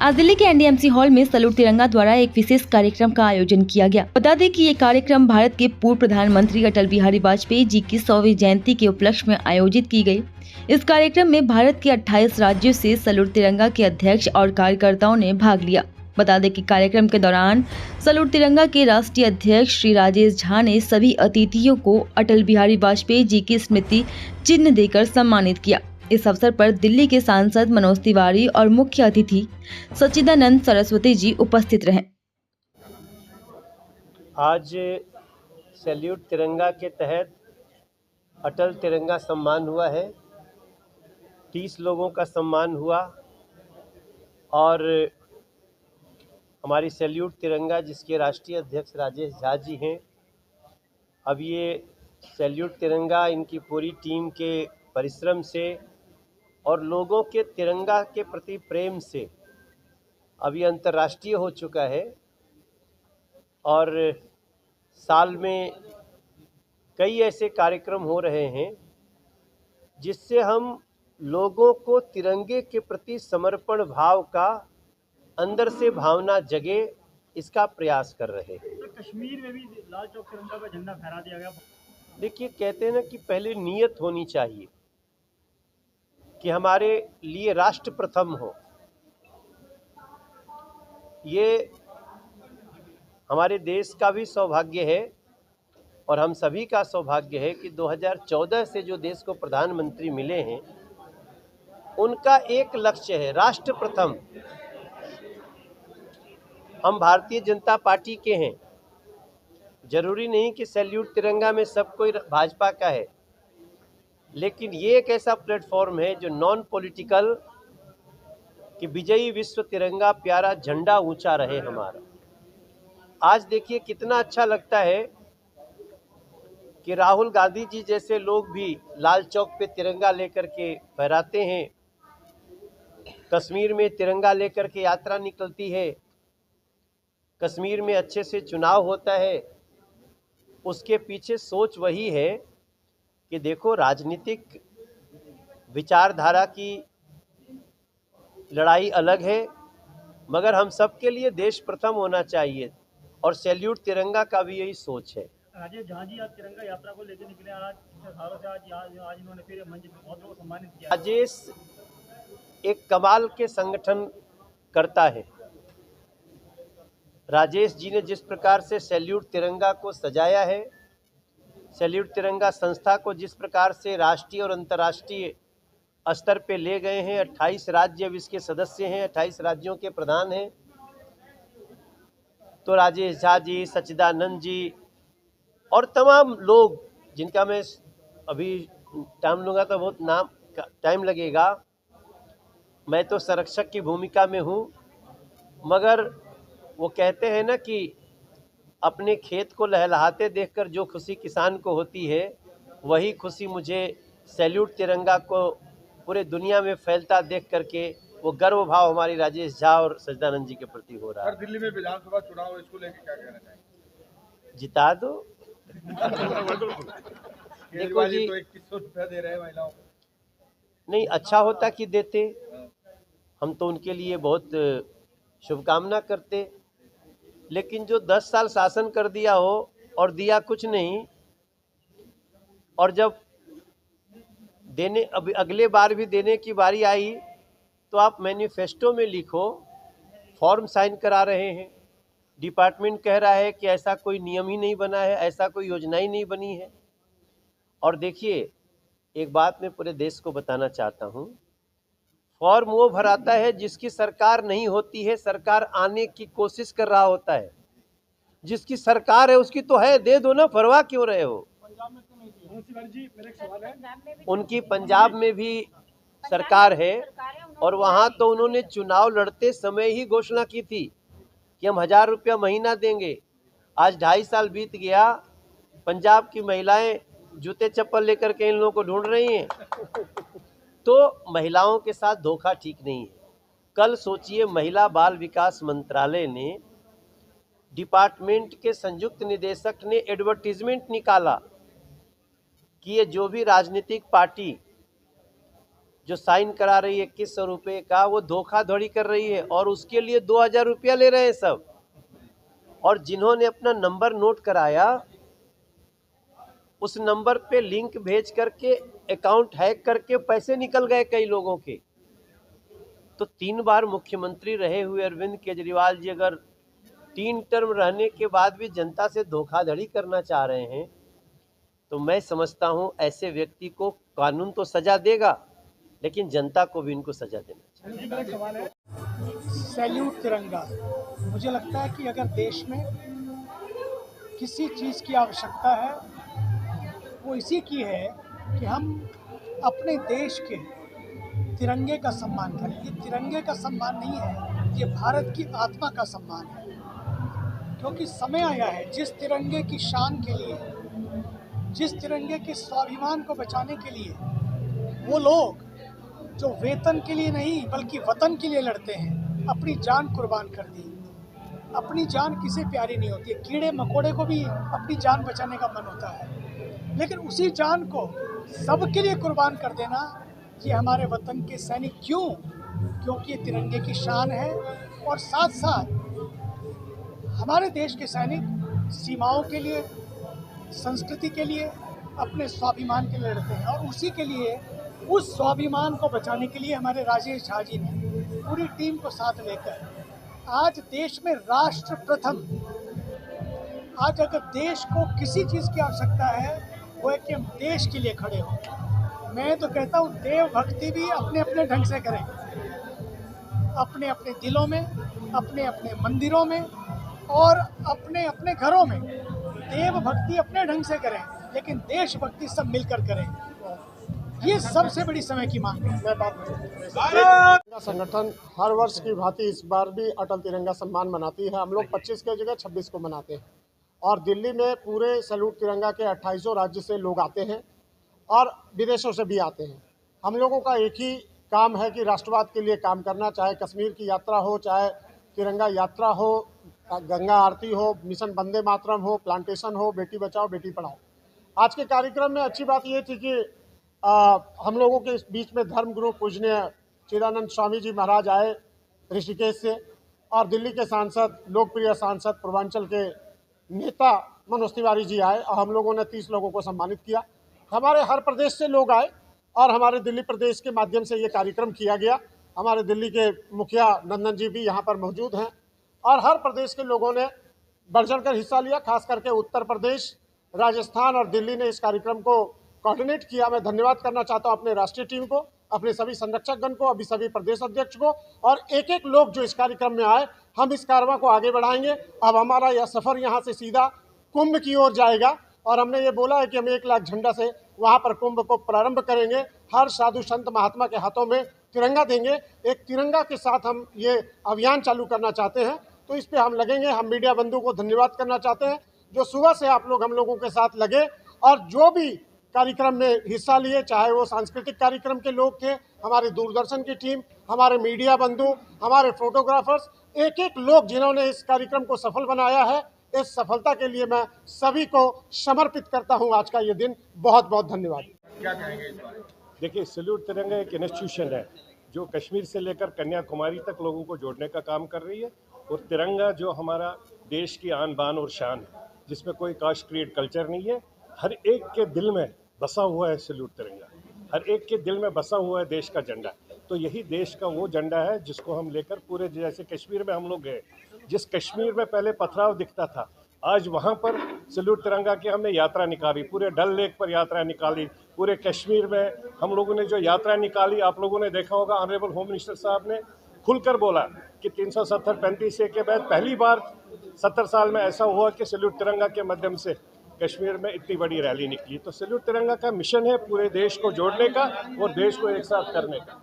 आज दिल्ली के NDMC hall में सैल्यूट तिरंगा द्वारा एक विशेष कार्यक्रम का आयोजन किया गया। बता दें कि ये कार्यक्रम भारत के पूर्व प्रधानमंत्री अटल बिहारी वाजपेयी जी की 100वीं जयंती के उपलक्ष्य में आयोजित की गई। इस कार्यक्रम में भारत के 28 राज्यों से सैल्यूट तिरंगा के अध्यक्ष और कार्यकर्ताओं ने भाग लिया। बता दें कि कार्यक्रम के दौरान सैल्यूट तिरंगा के राष्ट्रीय अध्यक्ष श्री राजेश झा ने सभी अतिथियों को अटल बिहारी वाजपेयी जी की स्मृति चिन्ह देकर सम्मानित किया। इस अवसर पर दिल्ली के सांसद मनोज तिवारी और मुख्य अतिथि सच्चिदानंद सरस्वती जी उपस्थित रहे। आज सैल्यूट तिरंगा के तहत अटल तिरंगा सम्मान हुआ है। 30 लोगों का सम्मान हुआ और हमारी सैल्यूट तिरंगा जिसके राष्ट्रीय अध्यक्ष राजेश झा जी हैं, अब ये सैल्यूट तिरंगा इनकी पूरी टीम के परिश्रम से और लोगों के तिरंगा के प्रति प्रेम से अब ये अंतर्राष्ट्रीय हो चुका है और साल में कई ऐसे कार्यक्रम हो रहे हैं जिससे हम लोगों को तिरंगे के प्रति समर्पण भाव का अंदर से भावना जगे, इसका प्रयास कर रहे हैं। तो कश्मीर में भी लाल चौक तिरंगा का झंडा फहरा दिया गया। देखिए, कहते हैं ना कि पहले नियत होनी चाहिए कि हमारे लिए राष्ट्र प्रथम हो। ये हमारे देश का भी सौभाग्य है और हम सभी का सौभाग्य है कि 2014 से जो देश को प्रधानमंत्री मिले हैं उनका एक लक्ष्य है राष्ट्र प्रथम। हम भारतीय जनता पार्टी के हैं, जरूरी नहीं कि सैल्यूट तिरंगा में सब कोई भाजपा का है, लेकिन ये एक ऐसा प्लेटफॉर्म है जो नॉन पॉलिटिकल कि विजयी विश्व तिरंगा प्यारा झंडा ऊंचा रहे हमारा। आज देखिए कितना अच्छा लगता है कि राहुल गांधी जी जैसे लोग भी लाल चौक पे तिरंगा लेकर के फहराते हैं, कश्मीर में तिरंगा लेकर के यात्रा निकलती है, कश्मीर में अच्छे से चुनाव होता है। उसके पीछे सोच वही है कि देखो, राजनीतिक विचारधारा की लड़ाई अलग है, मगर हम सबके लिए देश प्रथम होना चाहिए और सैल्यूट तिरंगा का भी यही सोच है। राजेश झा जी आज तिरंगा यात्रा को लेकर निकले। आज सालों से आज इन्होंने फिर मंच पे बहुत लोगों को सम्मानित किया। राजेश एक कमाल के संगठन करता है। राजेश जी ने जिस प्रकार से सैल्यूट तिरंगा को सजाया है, सैल्यूट तिरंगा संस्था को जिस प्रकार से राष्ट्रीय और अंतर्राष्ट्रीय स्तर पे ले गए हैं, 28 राज्य अब इसके सदस्य हैं, 28 राज्यों के प्रधान हैं, तो राजेश झा जी, सच्चिदानंद जी और तमाम लोग जिनका मैं अभी टाइम लूँगा तो बहुत टाइम लगेगा। मैं तो संरक्षक की भूमिका में हूँ, मगर वो कहते हैं ना कि अपने खेत को लहलहाते देखकर जो खुशी किसान को होती है, वही खुशी मुझे सैल्यूट तिरंगा को पूरे दुनिया में फैलता देख करके वो गर्व भाव हमारी राजेश झा और सच्चिदानंद जी के प्रति हो रहा है। दिल्ली में विधानसभा चुनाव, इसको लेकर क्या कहना चाहिए? जिता दो। देखो जी, तो 2100 रुपया दे रहे हैं महिलाओं को। नहीं, अच्छा होता कि देते, हम तो उनके लिए बहुत शुभकामना करते, लेकिन जो 10 साल शासन कर दिया हो और दिया कुछ नहीं, और जब देने अभी अगले बार भी देने की बारी आई तो आप मैनिफेस्टो में लिखो, फॉर्म साइन करा रहे हैं, डिपार्टमेंट कह रहा है कि ऐसा कोई नियम ही नहीं बना है, ऐसा कोई योजना ही नहीं बनी है। और देखिए, एक बात मैं पूरे देश को बताना चाहता हूँ, फॉर्म वो भराता है जिसकी सरकार नहीं होती है, सरकार आने की कोशिश कर रहा होता है। जिसकी सरकार है उसकी तो है, दे दो ना, परवाह क्यों रहे हो। उनकी पंजाब में भी सरकार है और वहाँ तो उन्होंने चुनाव लड़ते समय ही घोषणा की थी कि हम 1000 रुपया महीना देंगे। आज 2.5 साल बीत गया, पंजाब की महिलाएं जूते चप्पल लेकर के इन लोगों को ढूंढ रही हैं। तो महिलाओं के साथ धोखा ठीक नहीं है। कल सोचिए, महिला बाल विकास मंत्रालय ने डिपार्टमेंट के संयुक्त निदेशक ने एडवर्टीजमेंट निकाला कि ये जो भी राजनीतिक पार्टी जो साइन करा रही है 2100 रुपये का, वो धोखाधड़ी कर रही है और उसके लिए 2000 रुपया ले रहे हैं सब। और जिन्होंने अपना नंबर नोट कराया, उस नंबर पे लिंक भेज करके अकाउंट हैक करके पैसे निकल गए कई लोगों के। तो 3 बार मुख्यमंत्री रहे हुए अरविंद केजरीवाल जी अगर 3 टर्म रहने के बाद भी जनता से धोखाधड़ी करना चाह रहे हैं, तो मैं समझता हूं ऐसे व्यक्ति को कानून तो सजा देगा, लेकिन जनता को भी इनको सजा देना चाहिए। सैल्यूट तिरंगा। मुझे लगता है कि अगर देश में किसी चीज़ की आवश्यकता है, वो इसी की है कि हम अपने देश के तिरंगे का सम्मान करें। ये तिरंगे का सम्मान नहीं है, ये भारत की आत्मा का सम्मान है। क्योंकि समय आया है जिस तिरंगे की शान के लिए, जिस तिरंगे के स्वाभिमान को बचाने के लिए वो लोग जो वेतन के लिए नहीं बल्कि वतन के लिए लड़ते हैं, अपनी जान कुर्बान कर दी। अपनी जान किसे प्यारी नहीं होती है, कीड़े मकोड़े को भी अपनी जान बचाने का मन होता है, लेकिन उसी जान को सबके लिए कुर्बान कर देना, ये हमारे वतन के सैनिक क्यों? क्योंकि ये तिरंगे की शान है। और साथ साथ हमारे देश के सैनिक सीमाओं के लिए, संस्कृति के लिए, अपने स्वाभिमान के लिए लड़ते हैं। और उसी के लिए, उस स्वाभिमान को बचाने के लिए हमारे राजेश झा जी ने पूरी टीम को साथ लेकर आज देश में राष्ट्र प्रथम, आज अगर देश को किसी चीज़ की आवश्यकता है वो है कि हम देश के लिए खड़े हों। मैं तो कहता हूँ देव भक्ति भी अपने अपने ढंग से करें, अपने अपने दिलों में, अपने अपने मंदिरों में और अपने अपने घरों में। देव भक्ति अपने ढंग से करें, लेकिन देश भक्ति सब मिलकर करें। ये सबसे बड़ी समय की मांग है। मैं बात तिरंगा संगठन हर वर्ष की भांति इस बार भी अटल तिरंगा सम्मान मनाती है। हम लोग 25 की जगह 26 को मनाते हैं और दिल्ली में पूरे सैल्यूट तिरंगा के 2800 राज्य से लोग आते हैं और विदेशों से भी आते हैं। हम लोगों का एक ही काम है कि राष्ट्रवाद के लिए काम करना, चाहे कश्मीर की यात्रा हो, चाहे तिरंगा यात्रा हो, गंगा आरती हो, मिशन वंदे मातरम हो, प्लांटेशन हो, बेटी बचाओ बेटी पढ़ाओ। आज के कार्यक्रम में अच्छी बात ये थी कि हम लोगों के बीच में धर्म गुरु पूजनीय चिदानंद स्वामी जी महाराज आए ऋषिकेश से, और दिल्ली के सांसद, लोकप्रिय सांसद, पूर्वांचल के नेता मनोज तिवारी जी आए और हम लोगों ने 30 लोगों को सम्मानित किया। हमारे हर प्रदेश से लोग आए और हमारे दिल्ली प्रदेश के माध्यम से ये कार्यक्रम किया गया। हमारे दिल्ली के मुखिया नंदन जी भी यहाँ पर मौजूद हैं और हर प्रदेश के लोगों ने बढ़ चढ़ कर हिस्सा लिया। खास करके उत्तर प्रदेश, राजस्थान और दिल्ली ने इस कार्यक्रम को कोऑर्डिनेट किया। मैं धन्यवाद करना चाहता हूं अपने राष्ट्रीय टीम को, अपने सभी संरक्षकगण को, अभी सभी प्रदेश अध्यक्ष को और एक एक लोग जो इस कार्यक्रम में आए। हम इस कारवां को आगे बढ़ाएंगे। अब हमारा यह सफ़र यहाँ से सीधा कुंभ की ओर जाएगा और हमने ये बोला है कि हम 1 लाख झंडा से वहाँ पर कुंभ को प्रारंभ करेंगे। हर साधु संत महात्मा के हाथों में तिरंगा देंगे। एक तिरंगा के साथ हम ये अभियान चालू करना चाहते हैं, तो इस पर हम लगेंगे। हम मीडिया बंधु को धन्यवाद करना चाहते हैं जो सुबह से आप लोग हम लोगों के साथ लगे और जो भी कार्यक्रम में हिस्सा लिए, चाहे वो सांस्कृतिक कार्यक्रम के लोग थे, हमारे दूरदर्शन की टीम, हमारे मीडिया बंधु, हमारे फोटोग्राफर्स, एक एक लोग जिन्होंने इस कार्यक्रम को सफल बनाया है। इस सफलता के लिए मैं सभी को समर्पित करता हूं आज का ये दिन। बहुत बहुत धन्यवाद। क्या कहेंगे इस बारे में? देखिए, सैल्यूट तिरंगा एक इंस्टीट्यूशन है जो कश्मीर से लेकर कन्याकुमारी तक लोगों को जोड़ने का काम कर रही है। और तिरंगा जो हमारा देश की आन बान और शान है, जिसमें कोई कास्ट क्रिएट कल्चर नहीं है। हर एक के दिल में बसा हुआ है सैल्यूट तिरंगा, हर एक के दिल में बसा हुआ है देश का झंडा। तो यही देश का वो झंडा है जिसको हम लेकर पूरे, जैसे कश्मीर में हम लोग गए, जिस कश्मीर में पहले पथराव दिखता था, आज वहाँ पर सैल्यूट तिरंगा की हमने यात्रा निकाली। पूरे डल लेक पर यात्रा निकाली। पूरे कश्मीर में हम लोगों ने जो यात्रा निकाली, आप लोगों ने देखा होगा, ऑनरेबल होम मिनिस्टर साहब ने खुलकर बोला कि 370-35 के बाद पहली बार 70 साल में ऐसा हुआ कि सैल्यूट तिरंगा के माध्यम से कश्मीर में इतनी बड़ी रैली निकली। तो सैल्यूट तिरंगा का मिशन है पूरे देश को जोड़ने का और देश को एक साथ करने का।